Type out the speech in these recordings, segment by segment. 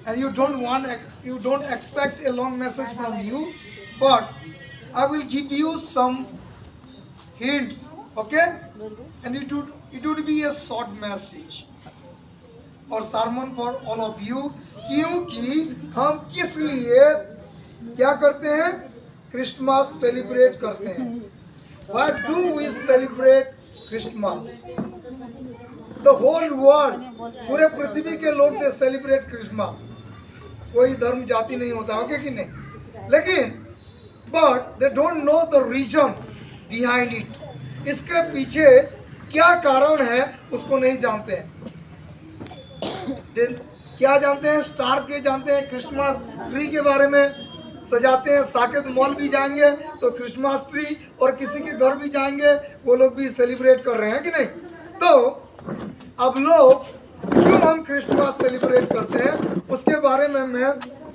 and you don't expect a long message from you, but I will give you some hints, okay? And it would be a short message or sermon for all of you, क्योंकि हम किस लिए क्या करते हैं? Christmas celebrate करते हैं. What do we celebrate Christmas? The whole world, पूरे पृथ्वी के लोग दे सेलिब्रेट क्रिसमस. कोई धर्म जाति नहीं होता, ओके कि नहीं? लेकिन but they don't know the reason behind it. इसके पीछे क्या कारण है उसको नहीं जानते हैं. क्या जानते हैं? स्टार के जानते हैं, क्रिसमस ट्री के बारे में सजाते हैं. साकेत मॉल भी जाएंगे तो क्रिसमस ट्री, और किसी के घर भी जाएंगे वो लोग भी सेलिब्रेट कर रहे हैं कि नहीं? तो अब लोग क्यों हम क्रिसमस सेलिब्रेट करते हैं उसके बारे में मैं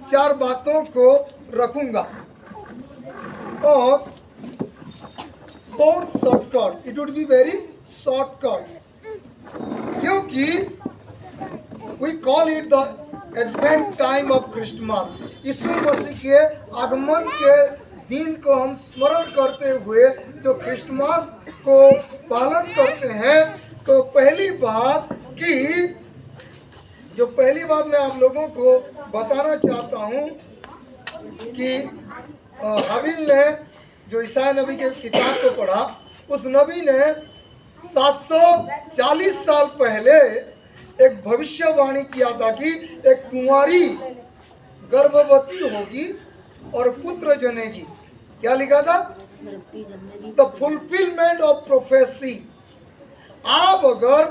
4 बातों को रखूंगा, और बहुत shortcut, it would be very shortcut, क्योंकि we call it the advent time of Christmas. यीशु मसीह के आगमन के दिन को हम स्मरण करते हुए जो क्रिसमस को पालन करते हैं. तो पहली बात मैं आप लोगों को बताना चाहता हूँ कि हाबिल ने जो ईसाई नबी के किताब को पढ़ा, उस नबी ने 740 साल पहले एक भविष्यवाणी किया था कि एक कुंवारी गर्भवती होगी और पुत्र जनेगी. क्या लिखा था? The fulfilment of prophecy. आप अगर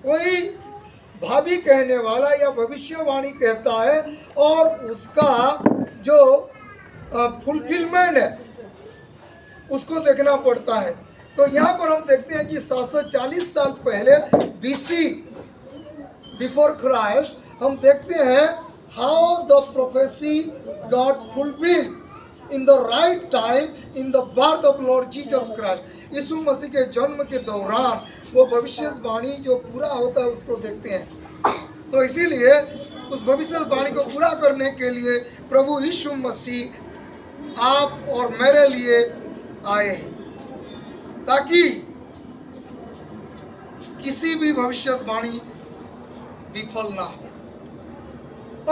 कोई भाभी कहने वाला या भविष्यवाणी कहता है और उसका जो फुलफिलमेंट है उसको देखना पड़ता है. तो यहाँ पर हम देखते हैं कि 740 साल पहले बीसी, बिफोर क्राइस्ट, हम देखते हैं how the prophecy got fulfil in the right time in the birth of Lord Jesus Christ. यीशु मसीह के जन्म के दौरान वो भविष्यवाणी जो पूरा होता है उसको देखते हैं. तो इसीलिए उस भविष्यवाणी को पूरा करने के लिए प्रभु यीशु मसीह आप और मेरे लिए आए हैं, ताकि किसी भी भविष्यवाणी विफल ना हो.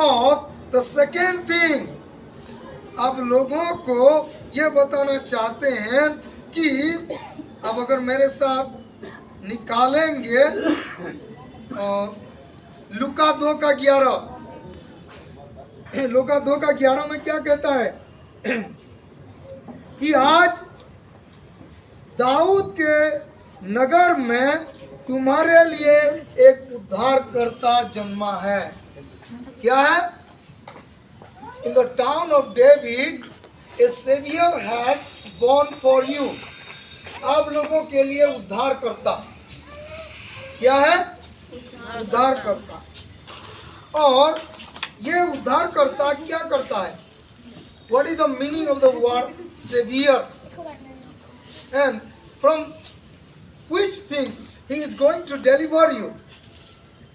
और द सेकेंड थिंग, अब लोगों को ये बताना चाहते हैं कि अब अगर मेरे साथ निकालेंगे लूका 2:11, लूका 2:11 में क्या कहता है कि आज दाऊद के नगर में तुम्हारे लिए एक उद्धारकर्ता जन्मा है. क्या है? In the town of David a saviour has born for you. आप लोगों के लिए उद्धारकर्ता. क्या है? उद्धारकर्ता. और ये उद्धारकर्ता क्या करता है? What is the meaning of the word saviour, and from which things he is going to deliver you.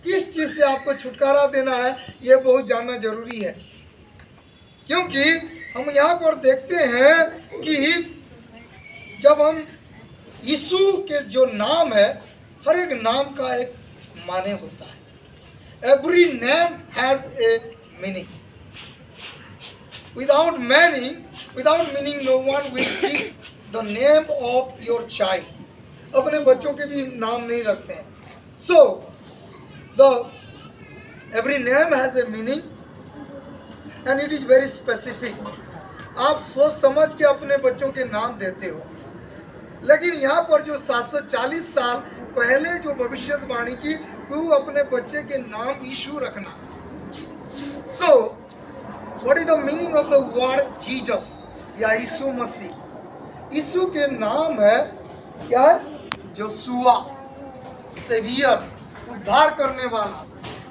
किस चीज से आपको छुटकारा देना है ये बहुत जानना जरूरी है, क्योंकि हम यहाँ पर देखते हैं कि जब हम यीशु के जो नाम है, हर एक नाम का एक माने होता है. Every name has a meaning. Without meaning no one will give the name of your child. अपने बच्चों के भी नाम नहीं रखते हैं. So every name has a meaning and it is very specific. आप सोच समझ के अपने बच्चों के नाम देते हो, लेकिन यहाँ पर जो 740 साल पहले जो भविष्यवाणी की, तू अपने बच्चे के नाम यीशु रखना. So what is the meaning of the word Jesus या यीशु मसीह? यीशु के नाम है क्या है? जोशुआ, सेवियर, उद्धार करने वाला.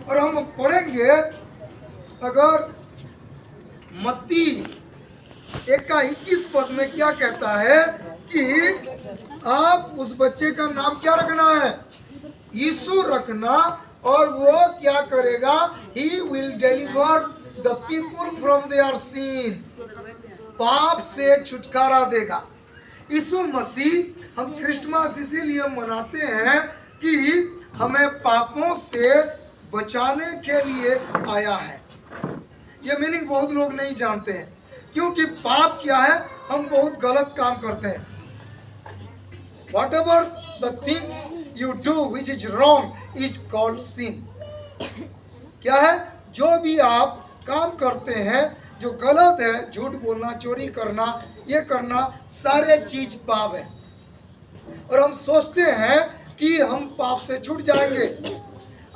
और हम पढ़ेंगे अगर मत्ती 1:21 में क्या कहता है कि आप उस बच्चे का नाम क्या रखना है? यीशु रखना. और वो क्या करेगा? He will deliver the people from their sin, पाप से छुटकारा देगा। यीशु मसीह, हम क्रिसमस इसीलिए मनाते हैं कि हमें पापों से बचाने के लिए आया है। ये मीनिंग बहुत लोग नहीं जानते हैं, क्योंकि पाप क्या है, हम बहुत गलत काम करते हैं। Whatever the things you do which is wrong is called sin. क्या है, जो भी आप काम करते हैं जो गलत है, झूठ बोलना, चोरी करना, ये करना, सारे चीज पाप है। और हम सोचते हैं कि हम पाप से छूट जाएंगे।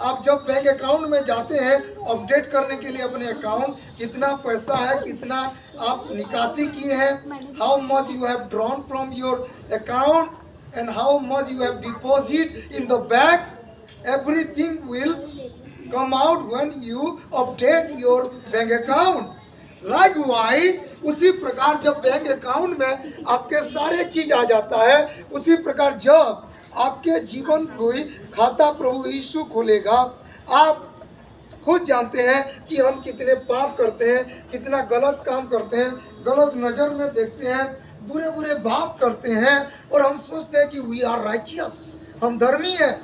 आप जब बैंक अकाउंट में जाते हैं अपडेट करने के लिए अपने अकाउंट, कितना पैसा है, कितना आप निकासी किए हैं, how much you have drawn from your account and how much you have deposit in the bank, everything will come out when you update your bank account. Likewise, उसी प्रकार जब बैंक अकाउंट में आपके सारे चीज आ जाता है, उसी प्रकार जब आपके जीवन कोई खाता प्रभु यीशु खोलेगा, आप खुद जानते हैं कि हम कितने पाप करते हैं, कितना गलत काम करते हैं, गलत नजर में देखते हैं, बुरे बुरे बात करते हैं, और हम सोचते हैं कि वी आर राइचियस, हम धर्मी हैं,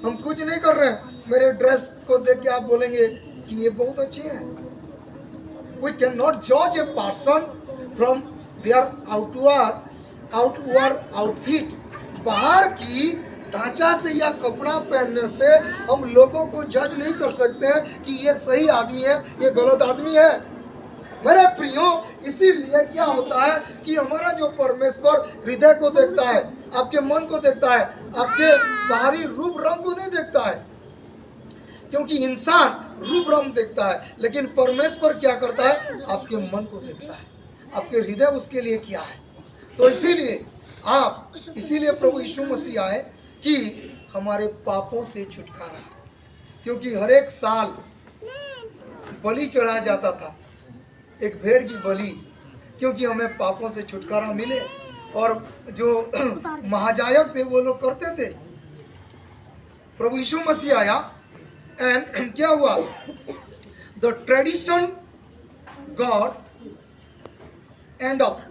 हम कुछ नहीं कर रहे हैं। मेरे ड्रेस को देख के आप बोलेंगे कि ये बहुत अच्छे हैं। वी कैन नॉट जज a person from their outward outfit. बाहर की ढांचा से या कपड़ा पहनने से हम लोगों को जज नहीं कर सकते हैं कि ये सही आदमी है, ये गलत आदमी है। मेरे प्रियो, इसीलिए क्या होता है कि हमारा जो परमेश्वर हृदय को देखता है, आपके मन को देखता है, आपके बाहरी रूप रंग को नहीं देखता है, क्योंकि इंसान रूप रंग देखता है, लेकिन परमेश्वर क्या करता है, आपके मन को देखता है, आपके हृदय उसके लिए क्या है। तो इसीलिए प्रभु यीशु मसीह आए कि हमारे पापों से छुटकारा, क्योंकि हर एक साल बलि चढ़ाया जाता था, एक भेड़ की बलि, क्योंकि हमें पापों से छुटकारा मिले। और जो महाजायक थे वो लोग करते थे। प्रभु यीशु मसीह आया एंड क्या हुआ, the tradition God end of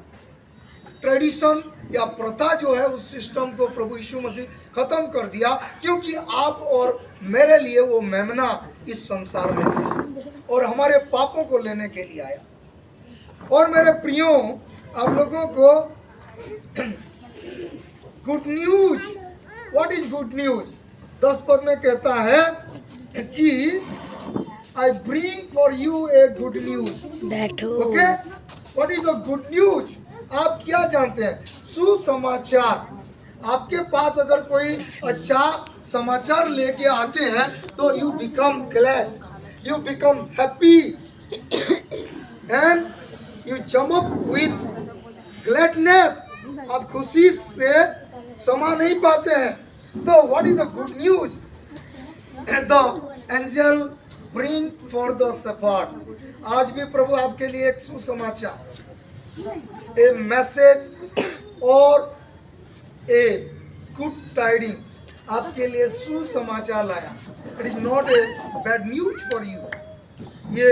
tradition या प्रथा जो है, उस सिस्टम को प्रभु यीशु मसीह खत्म कर दिया, क्योंकि आप और मेरे लिए वो मेमना इस संसार में आया और हमारे पापों को लेने के लिए आया। और मेरे प्रियो, आप लोगों को good news, what is good news, 10 पद में कहता है कि I bring for U a good news. Okay, what is the good news? आप क्या जानते हैं? सुसमाचार। आपके पास अगर कोई अच्छा समाचार लेके आते हैं तो you become glad, you become happy and you jump up with gladness. आप खुशी से समा नहीं पाते हैं। तो what is the good news? The angel bring for the shepherd. आज भी प्रभु आपके लिए एक सुसमाचार, ए मैसेज और ए गुड टाइडिंग्स आपके लिए सुसमाचार लाया। It is not a bad news for you. ये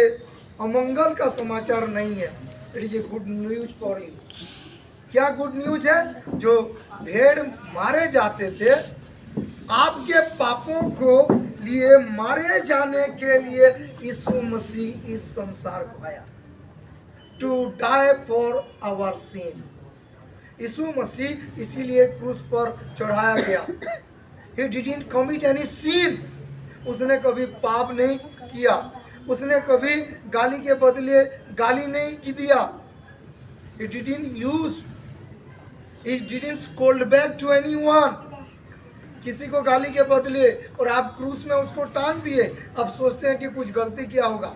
अमंगल का समाचार नहीं है, it is a good news for you. क्या गुड न्यूज है? जो भेड़ मारे जाते थे, आपके पापों को लिए मारे जाने के लिए यीशु मसीह इस संसार को आया, to die for our sin. यीशु मसीह इसीलिए क्रूस पर चढ़ाया गया। He didn't commit any sin. उसने कभी पाप नहीं किया, उसने कभी गाली के बदले गाली नहीं की दिया। He didn't scold back to anyone. किसी को गाली के बदले, और आप क्रूस में उसको टांग दिए। अब सोचते हैं कि कुछ गलती किया होगा।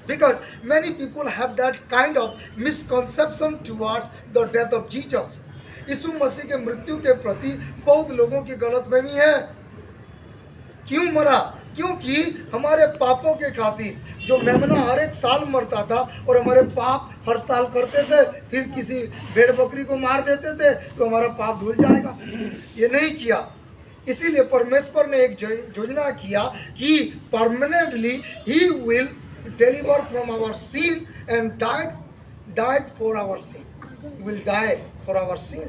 Because many people have that kind of misconception towards the death of Jesus. यीशु मसीह के मृत्यु के प्रति बहुत लोगों की गलतफहमी है। क्यों मरा? क्योंकि हमारे पापों के खातिर जो मेमना हर एक साल मरता था और हमारे पाप हर साल करते थे, फिर किसी भेड़ बकरी को मार देते थे तो हमारा पाप धुल जाएगा। ये नहीं किया। इसीलिए परमेश्वर ने एक योजना किया कि permanently he will delivered from our sin and died for our sin. He will die for our sin.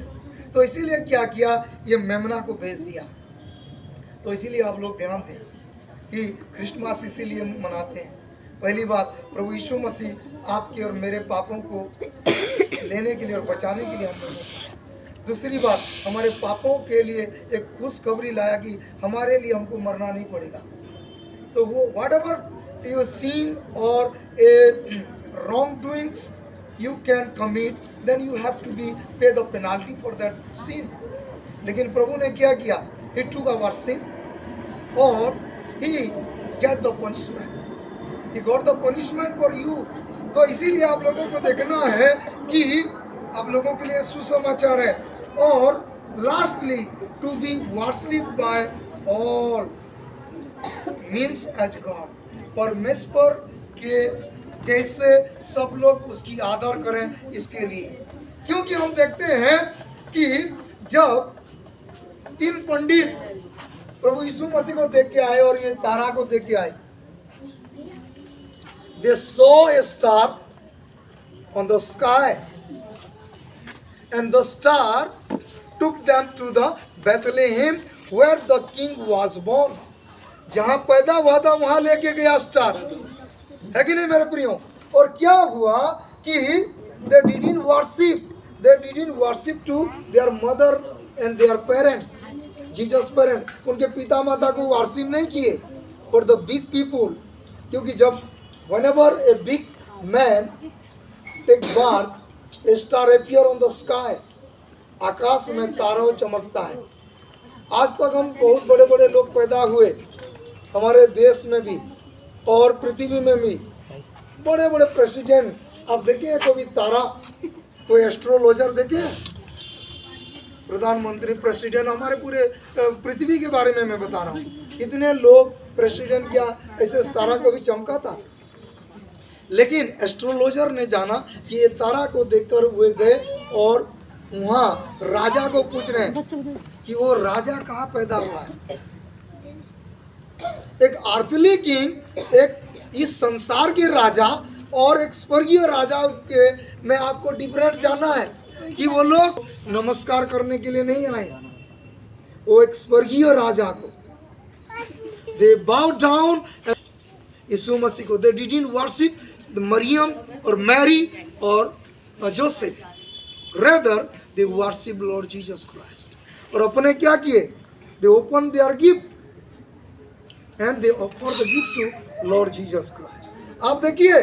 तो इसीलिए क्या किया, ये मेमना को भेज दिया। तो इसीलिए आप लोग ध्यान दें कि क्रिसमस इसीलिए मनाते हैं। पहली बात, प्रभु यीशु मसीह आपके और मेरे पापों को लेने के लिए और बचाने के लिए हम लोगों को। दूसरी बात, हमारे पापों के लिए एक खुशखबरी लाया कि हमारे लिए हमको मरना नहीं पड़ेगा। तो वो whatever you sin or a wrongdoings you can commit, then you have to be pay the penalty for that sin. लेकिन प्रभु ने क्या किया, he took our sin और he get the punishment. He got the punishment for you. तो इसीलिए आप लोगों को देखना है कि आप लोगों के लिए सुसमाचार है। और lastly, to be worshipped by all means as God. परमेश्वर के जैसे सब लोग उसकी आदर करें इसके लिए। क्योंकि हम देखते हैं कि जब तीन पंडित प्रभु यीशु मसीह को देख के आए और ये तारा को देख के आए, they saw a star on the sky and the star took them to the Bethlehem where the king was born. जहां पैदा हुआ था वहां लेके गया स्टार, है कि नहीं मेरे प्रियो। और क्या हुआ कि they didn't worship to their mother and their parents, Jesus parents, उनके पिता माता को वर्शिप नहीं किए, for the big people। क्योंकि जब whenever a big man takes birth, a star appear on the sky, आकाश में तारों चमकता है। आज तक हम बहुत बड़े बड़े लोग पैदा हुए हमारे देश में भी और पृथ्वी में भी, बड़े बड़े प्रेसिडेंट आप देखें, कभी तारा, कोई एस्ट्रोलॉजर देखे, प्रधानमंत्री, प्रेसिडेंट, हमारे पूरे पृथ्वी के बारे में मैं बता रहा हूँ, इतने लोग प्रेसिडेंट क्या ऐसे तारा कभी चमका था। लेकिन एस्ट्रोलॉजर ने जाना कि ये तारा को देखकर वे गए और वहाँ राजा को पूछ रहे हैं कि वो राजा कहाँ पैदा हुआ है। एक अर्थली किंग, एक इस संसार के राजा और एक स्वर्गीय राजा के में आपको डिफरेंट जानना है कि वो लोग नमस्कार करने के लिए नहीं आए, वो एक स्वर्गीय राजा को दे बाउ डाउन यीशु मसीह को। दे डिडंट वर्शिप मरियम और मैरी और Joseph, rather they worship Lord Jesus Christ. और अपने क्या किए, दे open there gift and they offer the gift to Lord Jesus Christ। आप देखिए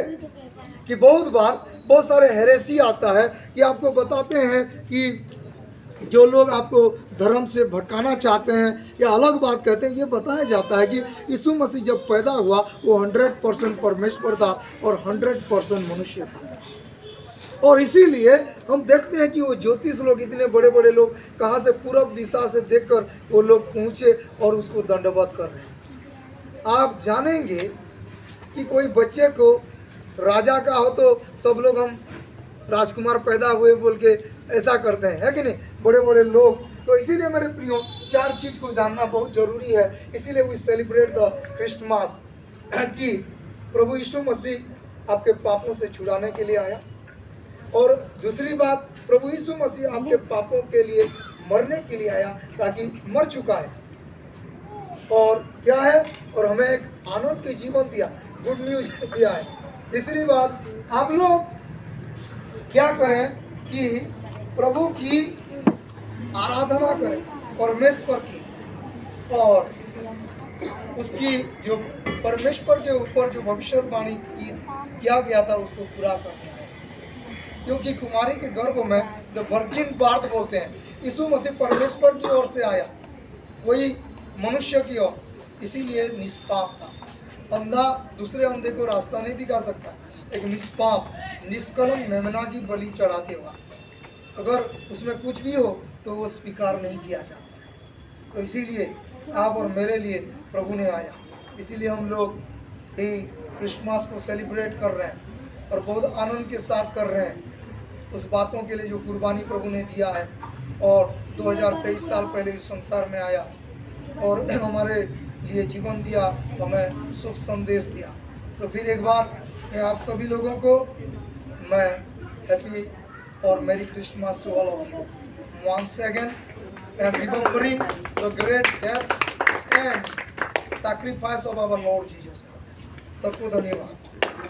कि बहुत बार बहुत सारे हेरेसी आता है कि आपको बताते हैं कि जो लोग आपको धर्म से भटकाना चाहते हैं या अलग बात कहते हैं, ये बताया जाता है कि यीशु मसीह जब पैदा हुआ वो 100% परमेश्वर था और 100% मनुष्य था। और इसीलिए हम देखते हैं कि वो ज्योतिष लोग, इतने बड़े बड़े लोग कहाँ से पूरब दिशा से देखकर वो लोग पहुँचे और उसको दंडवत कर रहे हैं। आप जानेंगे कि कोई बच्चे को राजा का हो तो सब लोग हम राजकुमार पैदा हुए बोल के ऐसा करते हैं, है कि नहीं, बड़े बड़े लोग। तो इसीलिए मेरे प्रियो, चार चीज़ को जानना बहुत ज़रूरी है। इसीलिए वी सेलिब्रेट द क्रिसमस कि प्रभु यीशु मसीह आपके पापों से छुड़ाने के लिए आया। और दूसरी बात, प्रभु यीशु मसीह आपके पापों के लिए मरने के लिए आया, ताकि मर चुका है और क्या है, और हमें एक आनंद के जीवन दिया, गुड न्यूज दिया है। तीसरी बात, आप लोग क्या करें कि प्रभु की आराधना करें, परमेश्वर की, और उसकी जो परमेश्वर के ऊपर जो भविष्यवाणी किया गया था उसको पूरा करना है। क्योंकि कुमारी के गर्भ में जो वर्जिन बार्थ बोलते हैं, यीशु मसीह परमेश्वर की ओर से आया, कोई मनुष्य की ओर, इसीलिए निष्पाप था। अंधा दूसरे अंधे को रास्ता नहीं दिखा सकता। एक निष्पाप निष्कलंक मेमना की बलि चढ़ाते हुआ, अगर उसमें कुछ भी हो तो वो स्वीकार नहीं किया जाता। तो इसीलिए आप और मेरे लिए प्रभु ने आया, इसीलिए हम लोग ये क्रिसमस को सेलिब्रेट कर रहे हैं और बहुत आनंद के साथ कर रहे हैं, उस बातों के लिए जो कुर्बानी प्रभु ने दिया है। और 2023 साल पहले इस संसार में आया और हमारे लिए जीवन दिया, हमें शुभ संदेश दिया। तो फिर एक बार मैं आप सभी लोगों को मैं हैप्पी और merry Christmas to all of you once again and remembering the great death and sacrifice of our Lord Jesus. सबको धन्यवाद।